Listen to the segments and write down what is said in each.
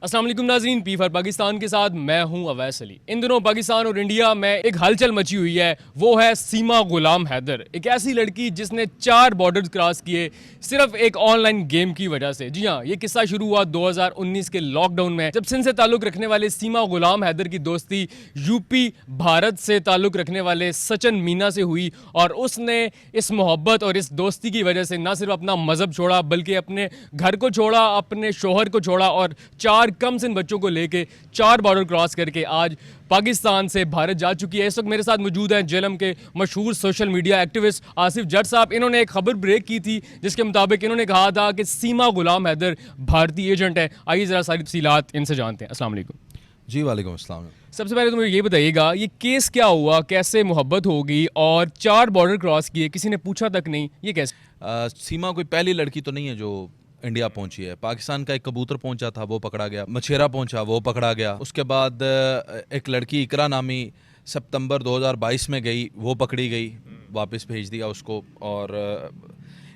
अस्सलाम वालेकुम नाज़रीन, पी फॉर पाकिस्तान के साथ मैं हूं अवैस अली। इन दिनों पाकिस्तान और इंडिया में एक हलचल मची हुई है, वो है सीमा गुलाम हैदर, एक ऐसी लड़की जिसने 4 बॉर्डर्स क्रॉस किए सिर्फ एक ऑनलाइन गेम की वजह से। जी हाँ, ये किस्सा शुरू हुआ 2019 के लॉकडाउन में, जब सिंध से ताल्लुक़ रखने वाले सीमा गुलाम हैदर की दोस्ती यूपी भारत से ताल्लुक़ रखने वाले सचिन मीना से हुई और उसने इस मोहब्बत और इस दोस्ती की वजह से ना सिर्फ अपना मज़हब छोड़ा बल्कि अपने घर को छोड़ा, अपने शोहर को छोड़ा और 4 कम सिन बच्चों को लेके 4 बॉर्डर क्रॉस करके आज पाकिस्तान से भारत जा चुकी है। इस वक्त मेरे साथ मौजूद हैं जेलम के मशहूर सोशल मीडिया एक्टिविस्ट आसिफ जट साहब। इन्होंने एक खबर ब्रेक की थी जिसके मुताबिक इन्होंने कहा था कि सीमा गुलाम हैदर भारतीय एजेंट है। आइए ज़रा सारी तफसीलात इनसे जानते हैं। अस्सलाम वालेकुम। जी वालेकुम अस्सलाम। सबसे पहले तो मुझे ये बताइएगा, ये केस क्या हुआ, कैसे मोहब्बत होगी और 4 बॉर्डर क्रॉस किए, किसी ने पूछा तक नहीं, ये कैसे? सीमा कोई पहली लड़की तो नहीं है जो इंडिया पहुंची है। पाकिस्तान का एक कबूतर पहुंचा था, वो पकड़ा गया। मछेरा पहुंचा, वो पकड़ा गया। उसके बाद एक लड़की इकरा नामी सितंबर 2022 में गई, वो पकड़ी गई, वापस भेज दिया उसको। और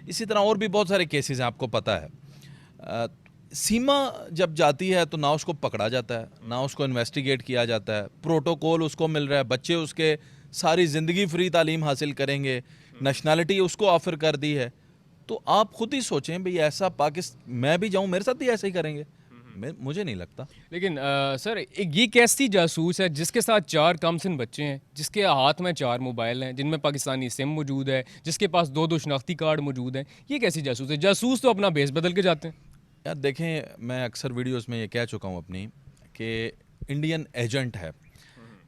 इसी तरह और भी बहुत सारे केसेस हैं, आपको पता है। सीमा जब जाती है तो ना उसको पकड़ा जाता है, ना उसको इन्वेस्टिगेट किया जाता है। प्रोटोकॉल उसको मिल रहा है, बच्चे उसके सारी ज़िंदगी फ्री तालीम हासिल करेंगे, नेशनैलिटी उसको ऑफ़र कर दी है। तो आप खुद ही सोचें भाई, ऐसा पाकिस्तान मैं भी जाऊं मेरे साथ भी ऐसा ही करेंगे? मुझे नहीं लगता। लेकिन सर, एक ये कैसी जासूस है जिसके साथ 4 कमसिन बच्चे हैं, जिसके हाथ में 4 मोबाइल हैं जिनमें पाकिस्तानी सिम मौजूद है, जिसके पास 2-2 शनाख्ती कार्ड मौजूद हैं? ये कैसी जासूस है? जासूस तो अपना बेस बदल के जाते हैं। यार देखें, मैं अक्सर वीडियोस में ये कह चुका हूँ अपनी कि इंडियन एजेंट है।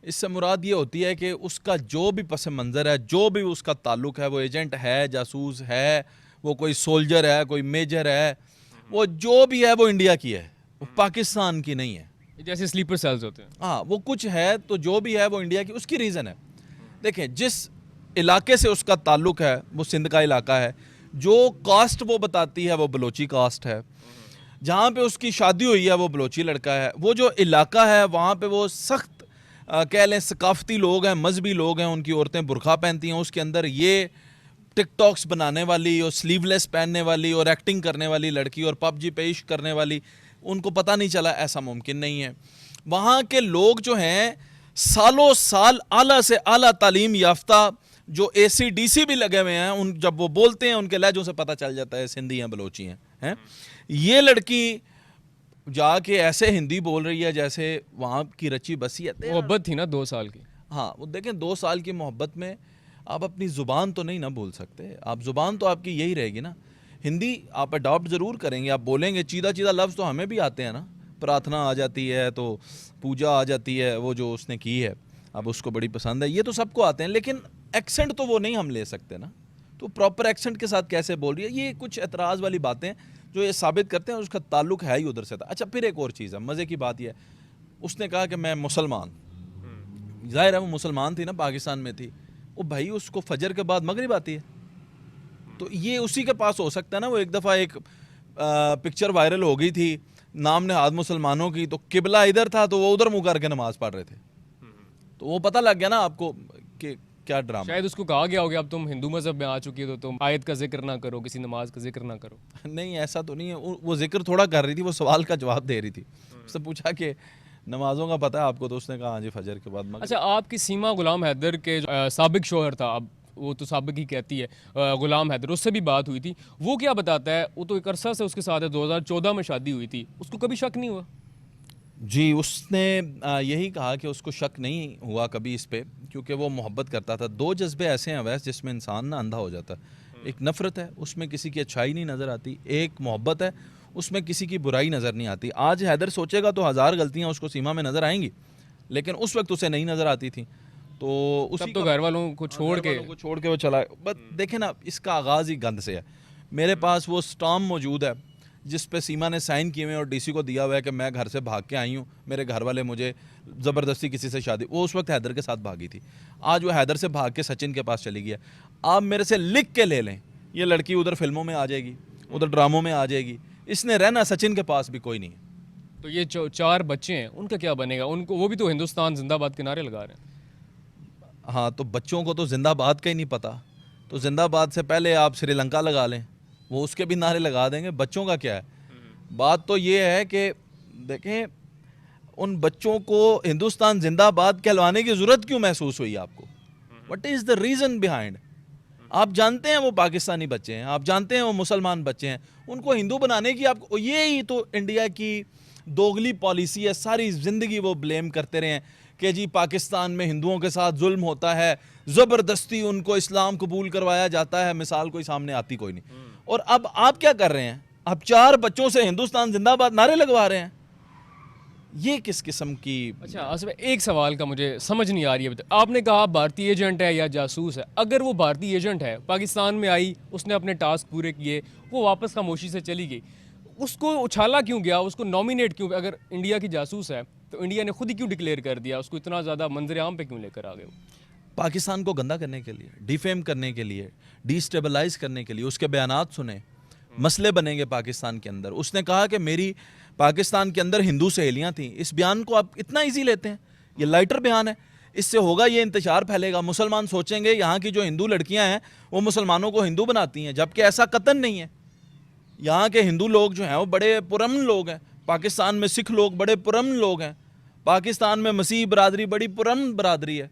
इससे मुराद ये होती है कि उसका जो भी पस मंज़र है, जो भी उसका ताल्लुक़ है, वो एजेंट है, जासूस है, वो कोई सोल्जर है, कोई मेजर है, वो जो भी है वो इंडिया की है, वो पाकिस्तान की नहीं है। जैसे स्लीपर सेल्स होते हैं। हाँ, वो कुछ है तो जो भी है वो इंडिया की, उसकी रीज़न है। देखें, जिस इलाके से उसका ताल्लुक़ है वो सिंध का इलाका है, जो कास्ट वो बताती है वो बलोची कास्ट है, जहाँ पे उसकी शादी हुई है वो बलोची लड़का है, वो जो इलाका है वहाँ पे वो सख्त कह लें सकाफती लोग हैं, मजहबी लोग हैं, उनकी औरतें बुरखा पहनती हैं। उसके अंदर ये टिकटॉक्स बनाने वाली और स्लीवलेस पहनने वाली और एक्टिंग करने वाली लड़की और पबजी पे इश्क करने वाली, उनको पता नहीं चला, ऐसा मुमकिन नहीं है। वहाँ के लोग जो हैं सालों साल आला से आला तालीम याफ्ता, जो ACDC भी लगे हुए हैं, उन जब वो बोलते हैं उनके लहजों से पता चल जाता है सिंधी हैं, बलोची हैं। ये लड़की जाके ऐसे हिंदी बोल रही है जैसे वहाँ की रची बसी है। मोहब्बत थी ना 2 साल की। हाँ, वो देखें 2 साल की मोहब्बत में आप अपनी ज़ुबान तो नहीं ना बोल सकते। आप ज़ुबान तो आपकी यही रहेगी ना, हिंदी आप अडॉप्ट ज़रूर करेंगे, आप बोलेंगे। चीदा चीदा लफ्ज़ तो हमें भी आते हैं ना, प्रार्थना आ जाती है तो पूजा आ जाती है, वो जो उसने की है अब उसको बड़ी पसंद है, ये तो सबको आते हैं। लेकिन एक्सेंट तो वो नहीं हम ले सकते ना, तो प्रॉपर एक्सेंट के साथ कैसे बोल रही है? ये कुछ एतराज़ वाली बातें जो ये साबित करते हैं उसका ताल्लुक है ही उधर से था। अच्छा, फिर एक और चीज़ है, मज़े की बात यह है, उसने कहा कि मैं मुसलमान, ज़ाहिर है वो मुसलमान थी ना, पाकिस्तान में थी वो, भाई उसको फजर के बाद मगरिब आती है, तो ये उसी के पास हो सकता है ना। वो एक दफ़ा एक पिक्चर वायरल हो गई थी, नाम नहाद मुसलमानों की, तो किबला इधर था तो वो उधर मुँह करके नमाज़ पढ़ रहे थे, तो वो पता लग गया ना आपको कि क्या ड्रामा। शायद उसको कहा गया होगा अब तुम हिंदू मज़हब में आ चुकी हो तो तुम आयत का जिक्र ना करो, किसी नमाज का जिक्र ना करो। नहीं, ऐसा तो नहीं है। वो जिक्र थोड़ा कर रही थी, वो सवाल का जवाब दे रही थी। उसने पूछा कि नमाजों का पता है आपको, तो उसने कहा हाँ जी फजर के बाद। अच्छा, आपकी सीमा गुलाम हैदर के साबिक शोहर था, अब वो तो साबिक ही कहती है, गुलाम हैदर, उससे भी बात हुई थी, वो क्या बताता है? वो तो एक अरसा से उसके साथ है, 2014 में शादी हुई थी, उसको कभी शक नहीं हुआ? जी, उसने यही कहा कि उसको शक नहीं हुआ कभी इस पे, क्योंकि वो मोहब्बत करता था। 2 जज्बे ऐसे हैं अवैस जिसमें इंसान ना अंधा हो जाता है। एक नफ़रत है, उसमें किसी की अच्छाई नहीं नज़र आती। एक मोहब्बत है, उसमें किसी की बुराई नज़र नहीं आती। आज हैदर सोचेगा तो 1000 गलतियाँ उसको सीमा में नज़र आएंगी, लेकिन उस वक्त उसे नहीं नज़र आती थी। तो उसी तो घर वालों को छोड़ के वो चला। बट देखें ना, इसका आगाज़ ही गंद से है। मेरे पास वो स्टाम्प मौजूद है जिस पे सीमा ने साइन किए हुए और DC को दिया हुआ है कि मैं घर से भाग के आई हूँ, मेरे घर वाले मुझे ज़बरदस्ती किसी से शादी। वो उस वक्त हैदर के साथ भागी थी, आज वो हैदर से भाग के सचिन के पास चली गई है। आप मेरे से लिख के ले लें, ये लड़की उधर फिल्मों में आ जाएगी, उधर ड्रामों में आ जाएगी, इसने रहना सचिन के पास भी कोई नहीं है। तो ये 4 बच्चे हैं, उनका क्या बनेगा? उनको, वो भी तो हिंदुस्तान जिंदाबाद के नारे लगा रहे हैं। हाँ, तो बच्चों को तो जिंदाबाद का ही नहीं पता, तो जिंदाबाद से पहले आप श्रीलंका लगा लें, वो उसके भी नारे लगा देंगे। बच्चों का क्या है? बात तो ये है कि देखें, उन बच्चों को हिंदुस्तान जिंदाबाद कहलवाने की जरूरत क्यों महसूस हुई आपको? What is the reason behind? आप जानते हैं वो पाकिस्तानी बच्चे हैं, आप जानते हैं वो मुसलमान बच्चे हैं, उनको हिंदू बनाने की आपको, ये ही तो इंडिया की दोगली पॉलिसी है। सारी जिंदगी वो ब्लेम करते रहे हैं कि जी पाकिस्तान में हिंदुओं के साथ जुल्म होता है, ज़बरदस्ती उनको इस्लाम कबूल करवाया जाता है, मिसाल कोई सामने आती कोई नहीं। और अब आप क्या कर रहे हैं? आप 4 बच्चों से हिंदुस्तान जिंदाबाद नारे लगवा रहे हैं। ये किस किस्म की? अच्छा आसिफ भाई, एक सवाल का मुझे समझ नहीं आ रही है। आपने कहा भारतीय एजेंट है या जासूस है। अगर वो भारतीय एजेंट है, पाकिस्तान में आई, उसने अपने टास्क पूरे किए, वो वापस खामोशी से चली गई, उसको उछाला क्यों गया? उसको नॉमिनेट क्यों? अगर इंडिया की जासूस है तो इंडिया ने खुद ही क्यों डिक्लेयर कर दिया? उसको इतना ज़्यादा मंजर आम पे क्यों लेकर आ गए? पाकिस्तान को गंदा करने के लिए, डिफेम करने के लिए, डिस्टेबलाइज करने के लिए। उसके बयानात सुने, मसले बनेंगे पाकिस्तान के अंदर। उसने कहा कि मेरी पाकिस्तान के अंदर हिंदू सहेलियां थीं। इस बयान को आप इतना इजी लेते हैं? ये लाइटर बयान है, इससे होगा ये इंतशार फैलेगा। मुसलमान सोचेंगे यहाँ की जो हिंदू लड़कियां हैं वो मुसलमानों को हिंदू बनाती हैं, जबकि ऐसा कतन नहीं है। यहाँ के हिंदू लोग जो हैं वो बड़े पुरअमन लोग हैं। पाकिस्तान में सिख लोग बड़े पुरअमन लोग हैं। पाकिस्तान में मसीह बरादरी बड़ी पुरअमन बरादरी है।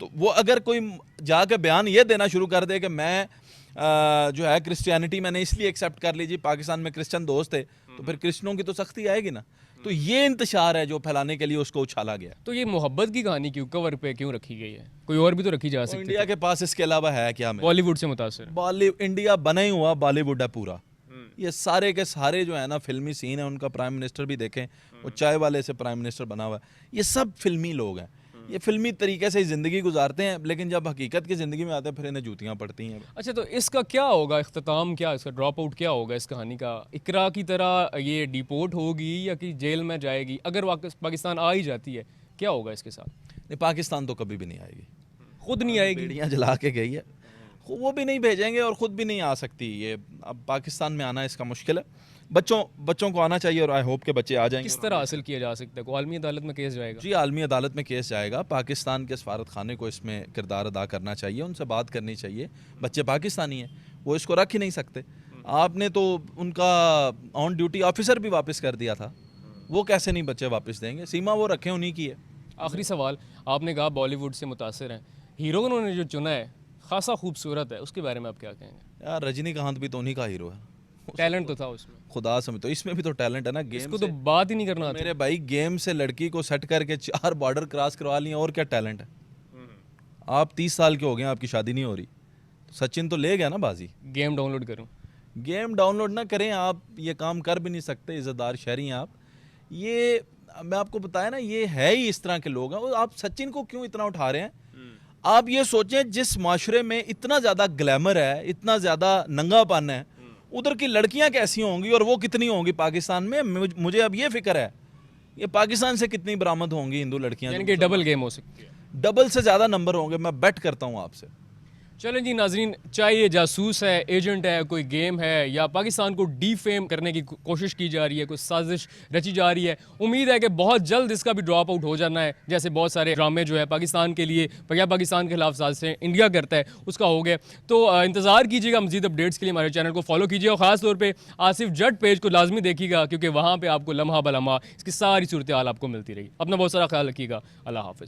तो वो अगर कोई जाके बयान ये देना शुरू कर दे कि मैं जो है क्रिश्चियनिटी मैंने इसलिए एक्सेप्ट कर लीजिए, पाकिस्तान में क्रिश्चियन दोस्त थे, तो फिर क्रिश्चियनों की तो सख्ती आएगी ना। तो ये इंतशार है जो फैलाने के लिए उसको उछाला गया। तो ये मोहब्बत की कहानी क्यों कवर पे क्यों रखी गई है? कोई और भी तो रखी जा तो सकती इंडिया के पास इसके अलावा है क्या? बॉलीवुड से मुतासिर बॉलीवुड, इंडिया बना ही हुआ बॉलीवुड है पूरा। ये सारे के सारे जो है ना फिल्मी सीन है, उनका प्राइम मिनिस्टर भी देखें, वो चाय वाले से प्राइम मिनिस्टर बना हुआ है। ये सब फिल्मी लोग हैं, ये फिल्मी तरीके से ज़िंदगी गुजारते हैं, लेकिन जब हकीकत की ज़िंदगी में आते हैं फिर इन्हें जूतियाँ पड़ती हैं। अच्छा, तो इसका क्या होगा इख्तिताम? क्या इसका ड्रॉप आउट क्या होगा इस कहानी का? इकरा की तरह ये डिपोर्ट होगी या कि जेल में जाएगी? अगर वापस पाकिस्तान आ ही जाती है, क्या होगा इसके साथ? नहीं, पाकिस्तान तो कभी भी नहीं आएगी, खुद नहीं आएगी। बेड़ियाँ जला के गई है, वो भी नहीं भेजेंगे और ख़ुद भी नहीं आ सकती। ये अब पाकिस्तान में आना इसका मुश्किल है। बच्चों को आना चाहिए और आई होप के बच्चे आ जाएंगे। किस तरह हासिल किया जा सकता है? को आलमी अदालत में केस जाएगा? जी, आलमी अदालत में केस जाएगा। पाकिस्तान के सफारत खाने को इसमें किरदार अदा करना चाहिए, उनसे बात करनी चाहिए। बच्चे पाकिस्तानी हैं, वो इसको रख ही नहीं सकते। आपने तो उनका ऑन ड्यूटी ऑफिसर भी वापस कर दिया था, वो कैसे नहीं बच्चे वापस देंगे? सीमा वो रखें उन्हीं की है। आखिरी सवाल, आपने कहा बॉलीवुड से मुतासिर हैं, हीरो उन्होंने जो चुना है खासा खूबसूरत है, उसके बारे में आप क्या कहेंगे? यार रजनीकांत भी तो उन्हीं का हीरो है, टैलेंट तो था उसमें, खुदा से। तो इसमें भी तो टैलेंट है ना। गेम इसको तो बात ही नहीं करना मेरे भाई, गेम से लड़की को सेट करके 4 बॉर्डर क्रॉस करवा लिए, और क्या टैलेंट है? आप 30 साल के हो गए, आपकी शादी नहीं हो रही, तो सचिन तो ले गया ना बाजी। गेम डाउनलोड करूं? गेम डाउनलोड ना करें, आप ये काम कर भी नहीं सकते, इज़्ज़तदार शहरी हैं आप। ये मैं आपको बताया ना, ये है ही इस तरह के लोग हैं। और आप सचिन को क्यों इतना उठा रहे हैं? आप ये सोचें, जिस माशरे में इतना ज़्यादा ग्लैमर है, इतना ज़्यादा नंगापन है, उधर की लड़कियां कैसी होंगी और वो कितनी होंगी पाकिस्तान में? मुझे अब ये फिक्र है, ये पाकिस्तान से कितनी बरामद होंगी हिंदू लड़कियां? यानी कि डबल गेम हो सकती है। डबल से ज़्यादा नंबर होंगे, मैं बेट करता हूँ आपसे। चलें जी नाजरीन, चाहे ये जासूस है, एजेंट है, कोई गेम है, या पाकिस्तान को डीफेम करने की कोशिश की जा रही है, कोई साजिश रची जा रही है, उम्मीद है कि बहुत जल्द इसका भी ड्रॉप आउट हो जाना है। जैसे बहुत सारे ड्रामे जो है पाकिस्तान के लिए या पाकिस्तान के खिलाफ साजिशें इंडिया करता है, उसका हो गया। तो इंतज़ार कीजिएगा मज़ीद अपडेट्स के लिए, हमारे चैनल को फॉलो कीजिए और ख़ास तौर पर आसिफ जट पेज को लाजमी देखिएगा, क्योंकि वहाँ पर आपको लम्हा ब लम्हा इसकी सारी सूरत हाल आपको मिलती रही। अपना बहुत सारा ख्याल रखिएगा। अल्लाह हाफ़िज़।